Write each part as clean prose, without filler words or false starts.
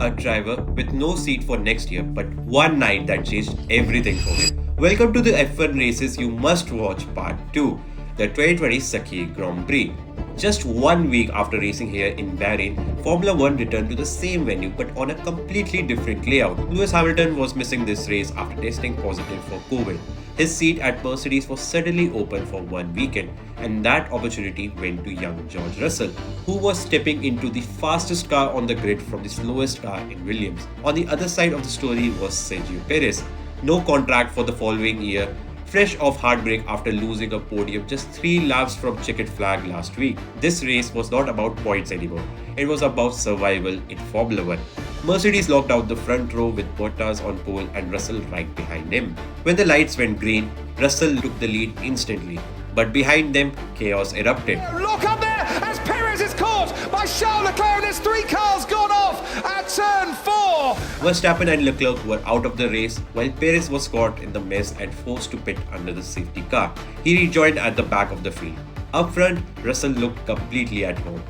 a driver with no seat for next year, but one night that changed everything for him. Welcome to the F1 Races You Must Watch Part 2, the 2020 Sakhir Grand Prix. Just 1 week after racing here in Bahrain, Formula 1 returned to the same venue but on a completely different layout. Lewis Hamilton was missing this race after testing positive for COVID. His seat at Mercedes was suddenly open for one weekend, and that opportunity went to young George Russell, who was stepping into the fastest car on the grid from the slowest car in Williams. On the other side of the story was Sergio Perez. No contract for the following year, fresh off heartbreak after losing a podium just 3 laps from checkered flag last week. This race was not about points anymore. It was about survival in Formula 1. Mercedes locked out the front row with Bottas on pole and Russell right behind him. When the lights went green, Russell took the lead instantly. But behind them, chaos erupted. Look up there as Perez is caught by Charles Leclerc and there's 3 cars gone off at turn 4. Verstappen and Leclerc were out of the race while Perez was caught in the mess and forced to pit under the safety car. He rejoined at the back of the field. Up front, Russell looked completely at home.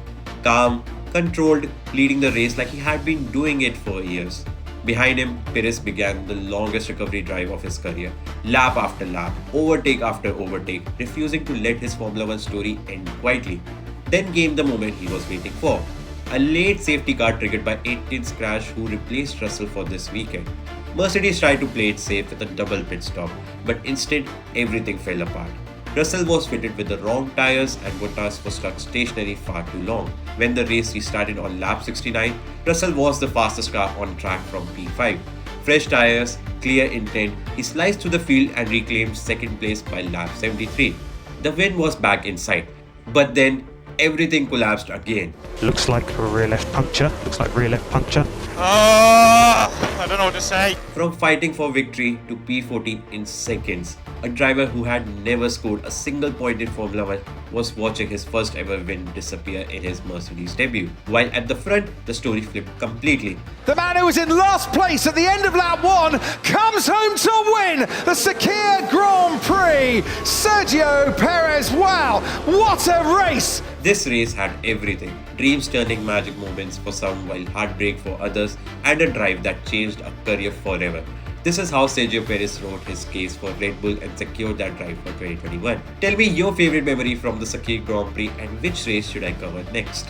Calm, controlled, leading the race like he had been doing it for years. Behind him, Perez began the longest recovery drive of his career, lap after lap, overtake after overtake, refusing to let his Formula 1 story end quietly. Then came the moment he was waiting for. A late safety car triggered by 18's crash who replaced Russell for this weekend. Mercedes tried to play it safe with a double pit stop, but instead everything fell apart. Russell was fitted with the wrong tires and Bottas was stuck stationary far too long. When the race restarted on lap 69, Russell was the fastest car on track from P5. Fresh tires, clear intent, he sliced through the field and reclaimed second place by lap 73. The win was back in sight, but then everything collapsed again. Looks like a rear left puncture. I don't know what to say. From fighting for victory to P14 in seconds, a driver who had never scored a single point in Formula 1 was watching his first ever win disappear in his Mercedes debut. While at the front, the story flipped completely. The man who was in last place at the end of lap 1 comes home to win the Sakhir Grand Prix. Sergio Perez, wow, what a race! This race had everything. Dreams turning magic moments for some while heartbreak for others, and a drive that changed a career forever. This is how Sergio Perez wrote his case for Red Bull and secured that drive for 2021. Tell me your favorite memory from the Sakhir Grand Prix and which race should I cover next?